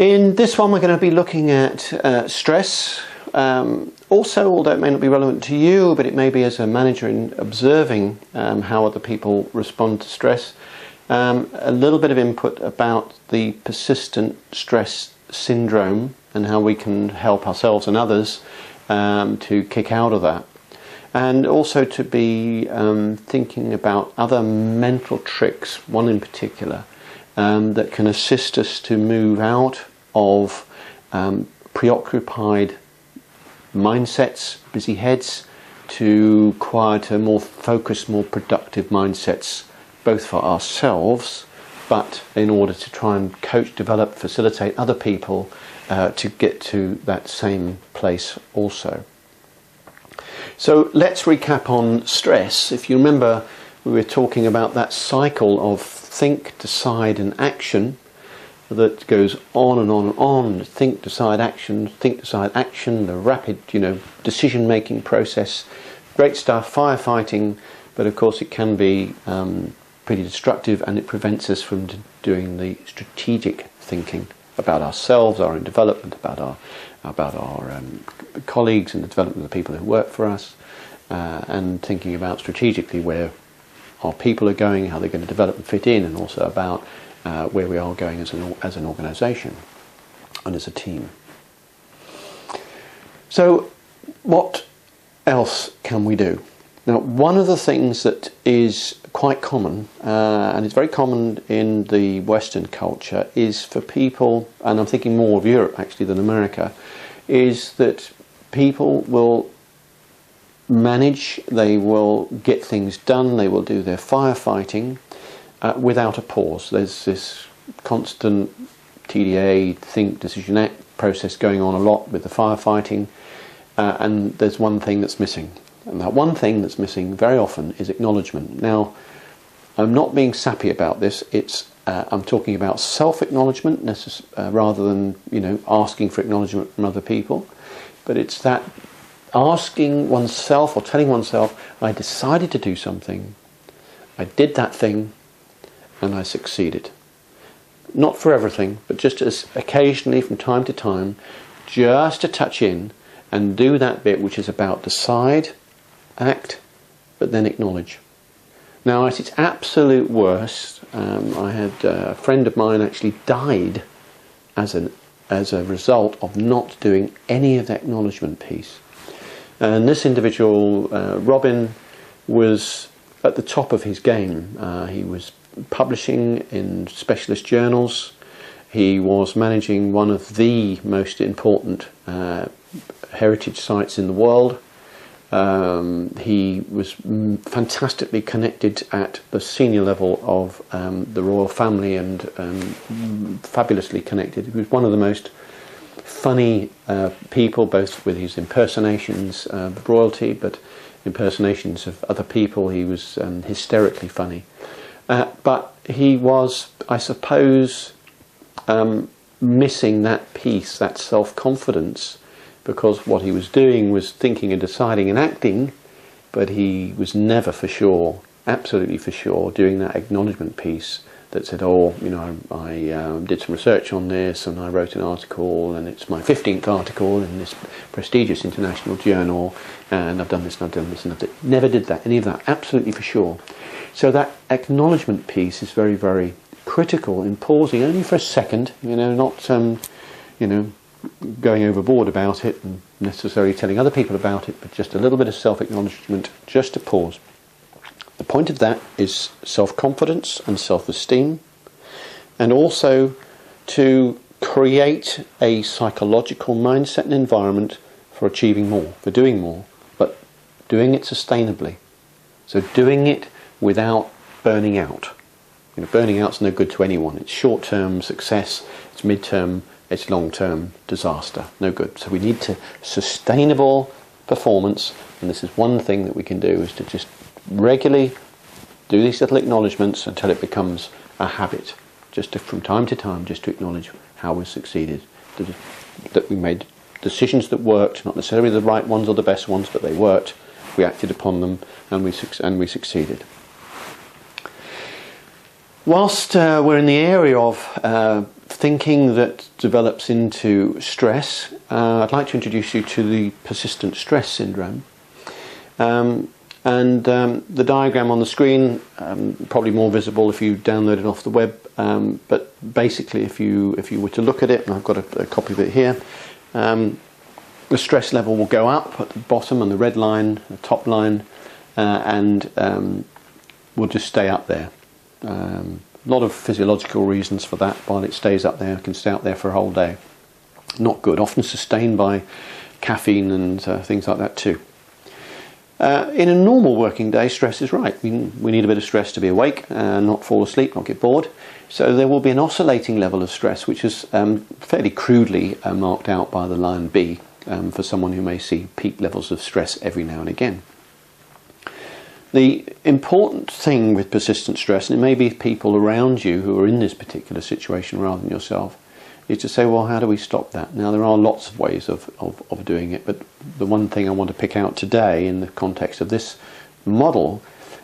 In this one, we're going to be looking at stress. Also, although it may not be relevant to you, but it may be as a manager in observing how other people respond to stress. A little bit of input about the persistent stress syndrome and how we can help ourselves and others to kick out of that. And also to be thinking about other mental tricks, one in particular, that can assist us to move out of preoccupied mindsets, busy heads, to quieter, more focused, more productive mindsets, both for ourselves, but in order to try and coach, develop, facilitate other people to get to that same place also. So let's recap on stress. If you remember, we were talking about that cycle of think, decide and action that goes on and on and on. Think, decide, action, the rapid, decision-making process. Great stuff, firefighting, but of course it can be pretty destructive, and it prevents us from doing the strategic thinking about ourselves, our own development, about our colleagues and the development of the people who work for us, and thinking about strategically where our people are going, how they're going to develop and fit in, and also about where we are going as an organisation and as a team. So what else can we do? Now, one of the things that is quite common, and it's very common in the Western culture, is for people, and I'm thinking more of Europe actually than America, is that people will manage, they will get things done, they will do their firefighting without a pause. There's this constant TDA, think, decision, act process going on a lot with the firefighting, and there's one thing that's missing. And that one thing that's missing very often is acknowledgement. Now, I'm not being sappy about this. I'm talking about self-acknowledgement rather than asking for acknowledgement from other people. But it's that asking oneself or telling oneself, I decided to do something, I did that thing, and I succeeded. Not for everything, but just as occasionally from time to time, just to touch in and do that bit which is about decide, act, but then acknowledge. Now, at its absolute worst, I had a friend of mine actually died as a result of not doing any of the acknowledgement piece. And this individual, Robin, was at the top of his game. He was publishing in specialist journals. He was managing one of the most important heritage sites in the world. He was fantastically connected at the senior level of the royal family, and fabulously connected. He was one of the most funny people, both with his impersonations of royalty, but impersonations of other people. He was hysterically funny. But he was, I suppose, missing that piece, that self-confidence, because what he was doing was thinking and deciding and acting, but he was never for sure, absolutely for sure, doing that acknowledgement piece that said, I did some research on this and I wrote an article, and it's my 15th article in this prestigious international journal, and I've done this and I've done this and I've done it. Never did that, any of that, absolutely for sure. So that acknowledgement piece is very, very critical in pausing only for a second, not going overboard about it and necessarily telling other people about it, but just a little bit of self-acknowledgement, just to pause. The point of that is self-confidence and self-esteem, and also to create a psychological mindset and environment for achieving more, for doing more, but doing it sustainably. So doing it without burning out. Burning out's no good to anyone. It's short-term success, it's mid-term, it's long-term disaster. No good. So we need to sustainable performance, and this is one thing that we can do, is to just regularly do these little acknowledgements until it becomes a habit. Just to, from time to time, just to acknowledge how we succeeded, that we made decisions that worked, not necessarily the right ones or the best ones, but they worked. We acted upon them, and we succeeded. Whilst we're in the area of thinking that develops into stress, I'd like to introduce you to the persistent stress syndrome. The diagram on the screen, probably more visible if you download it off the web, but basically if you were to look at it, and I've got a copy of it here, the stress level will go up at the bottom on the red line, the top line, and will just stay up there. A lot of physiological reasons for that. While it stays up there, it can stay up there for a whole day. Not good, often sustained by caffeine and things like that too. In a normal working day, stress is right. We need a bit of stress to be awake, not fall asleep, not get bored. So there will be an oscillating level of stress, which is fairly crudely marked out by the line B for someone who may see peak levels of stress every now and again. The important thing with persistent stress, and it may be people around you who are in this particular situation rather than yourself, is to say, well, how do we stop that? Now, there are lots of ways of doing it, but the one thing I want to pick out today in the context of this model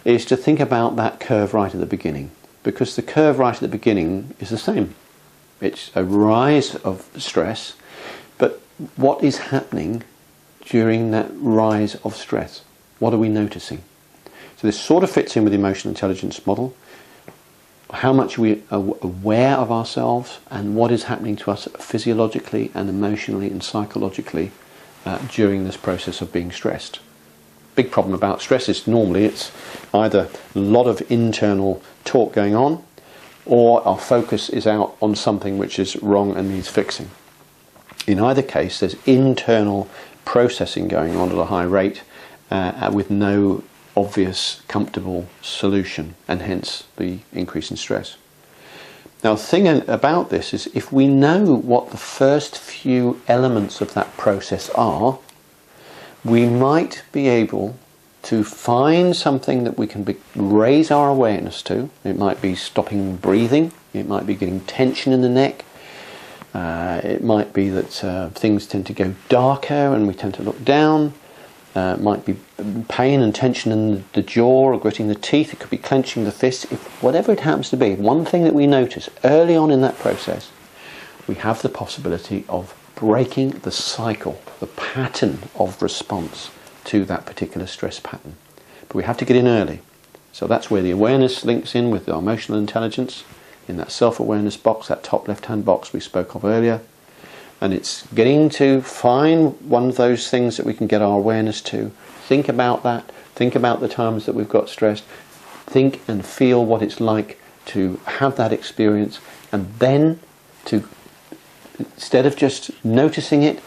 is to think about that curve right at the beginning, because the curve right at the beginning is the same. It's a rise of stress, but what is happening during that rise of stress? What are we noticing? So this sort of fits in with the emotional intelligence model. How much we are aware of ourselves and what is happening to us physiologically and emotionally and psychologically during this process of being stressed. Big problem about stress is normally it's either a lot of internal talk going on, or our focus is out on something which is wrong and needs fixing. In either case, there's internal processing going on at a high rate with no obvious, comfortable solution, and hence the increase in stress. Now, the thing about this is if we know what the first few elements of that process are, we might be able to find something that we can raise our awareness to. It might be stopping breathing, it might be getting tension in the neck, it might be that things tend to go darker and we tend to look down. It might be pain and tension in the jaw or gritting the teeth. It could be clenching the fists. Whatever it happens to be, one thing that we notice early on in that process, we have the possibility of breaking the cycle, the pattern of response to that particular stress pattern. But we have to get in early. So that's where the awareness links in with the emotional intelligence in that self-awareness box, that top left-hand box we spoke of earlier. And it's getting to find one of those things that we can get our awareness to. Think about that. Think about the times that we've got stressed. Think and feel what it's like to have that experience, and then to, instead of just noticing it,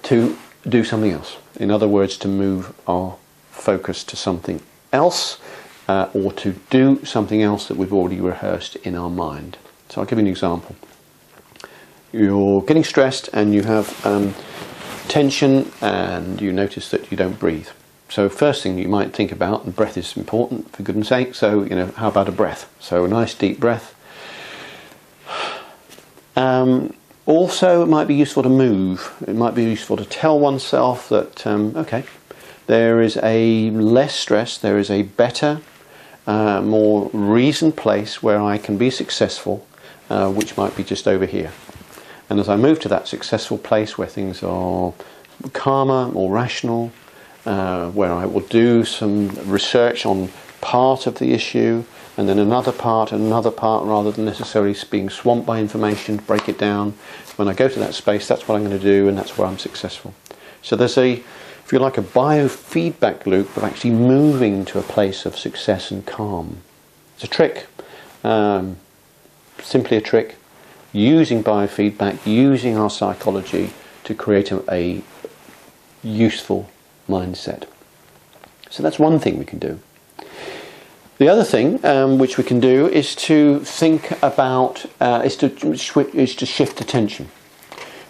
to do something else. In other words, to move our focus to something else, or to do something else that we've already rehearsed in our mind. So I'll give you an example. You're getting stressed and you have tension and you notice that you don't breathe. So first thing you might think about, and breath is important for goodness sake, so how about a breath? So a nice deep breath. Also, it might be useful to move. It might be useful to tell oneself that, okay, there is a less stress, there is a better, more reasoned place where I can be successful, which might be just over here. And as I move to that successful place where things are calmer, more rational, where I will do some research on part of the issue, and then another part, rather than necessarily being swamped by information, break it down. When I go to that space, that's what I'm going to do, and that's where I'm successful. So there's if you like, a biofeedback loop of actually moving to a place of success and calm. It's a trick, simply a trick, using biofeedback, using our psychology to create a useful mindset. So that's one thing we can do. The other thing which we can do is to think about, is to shift attention.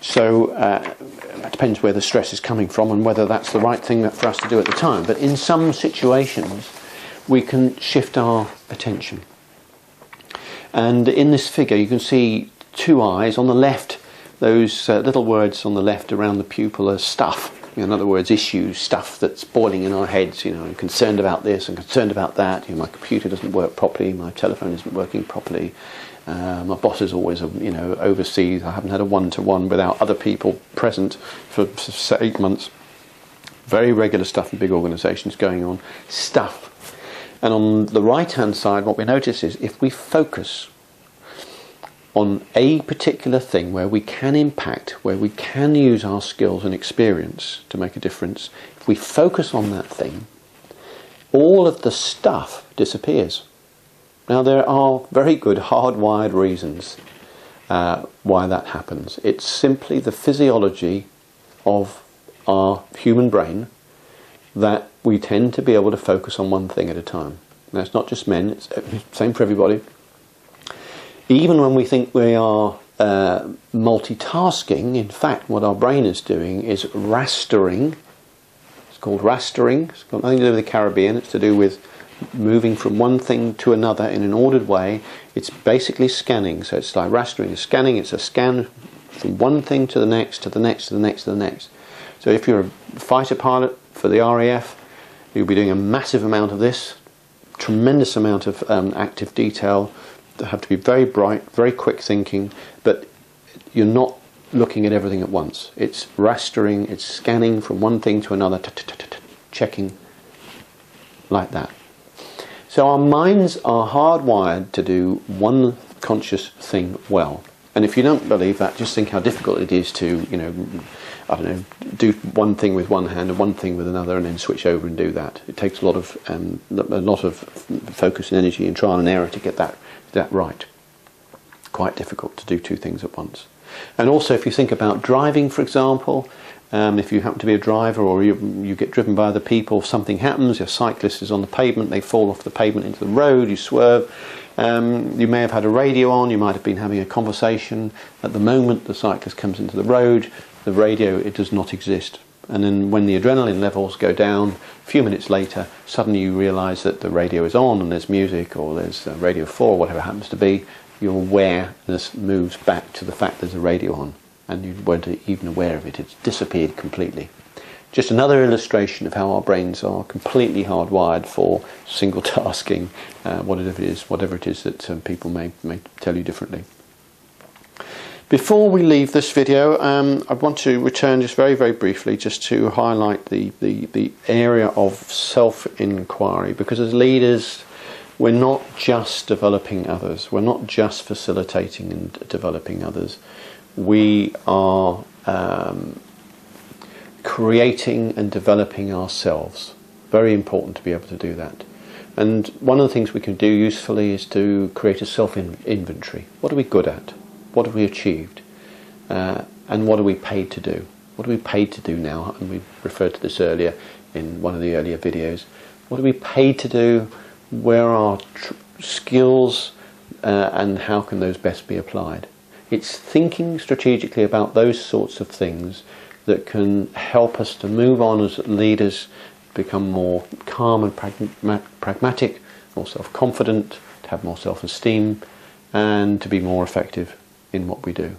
So it depends where the stress is coming from and whether that's the right thing for us to do at the time. But in some situations, we can shift our attention. And in this figure, you can see two eyes. On the left, those little words on the left around the pupil are stuff. In other words, issues, stuff that's boiling in our heads. I'm concerned about this and concerned about that. My computer doesn't work properly. My telephone isn't working properly. My boss is always, overseas. I haven't had a one-to-one without other people present for 8 months. Very regular stuff in big organisations going on. Stuff. And on the right-hand side, what we notice is if we focus on a particular thing where we can impact, where we can use our skills and experience to make a difference, if we focus on that thing, all of the stuff disappears. Now, there are very good hardwired reasons why that happens. It's simply the physiology of our human brain that we tend to be able to focus on one thing at a time. Now, it's not just men, it's the same for everybody. Even when we think we are multitasking, in fact, what our brain is doing is rastering. It's called rastering. It's got nothing to do with the Caribbean. It's to do with moving from one thing to another in an ordered way. It's basically scanning. So it's like rastering is scanning. It's a scan from one thing to the next, to the next, to the next, to the next. So if you're a fighter pilot for the RAF, you'll be doing a massive amount of this, tremendous amount of active detail. They have to be very bright, very quick thinking, but you're not looking at everything at once. It's rastering, it's scanning from one thing to another, checking like that. So our minds are hardwired to do one conscious thing well. And if you don't believe that, just think how difficult it is to, do one thing with one hand and one thing with another and then switch over and do that. It takes a lot of focus and energy and trial and error to get that right. Quite difficult to do two things at once. And also, if you think about driving, for example, if you happen to be a driver or you get driven by other people, something happens, your cyclist is on the pavement, they fall off the pavement into the road, you swerve, you may have had a radio on, you might have been having a conversation. At the moment the cyclist comes into the road, the radio, it does not exist. And then when the adrenaline levels go down, a few minutes later, suddenly you realise that the radio is on and there's music or there's Radio 4, whatever it happens to be. Your awareness moves back to the fact there's a radio on and you weren't even aware of it. It's disappeared completely. Just another illustration of how our brains are completely hardwired for single tasking, whatever it is that people may tell you differently. Before we leave this video, I want to return just very, very briefly just to highlight the area of self-inquiry, because as leaders we're not just developing others, we're not just facilitating and developing others, we are creating and developing ourselves. Very important to be able to do that. And one of the things we can do usefully is to create a self-inventory. What are we good at? What have we achieved? And what are we paid to do? What are we paid to do now? And we referred to this earlier in one of the earlier videos. What are we paid to do? Where are our skills and how can those best be applied? It's thinking strategically about those sorts of things that can help us to move on as leaders, become more calm and pragmatic, more self-confident, to have more self-esteem, and to be more effective in what we do.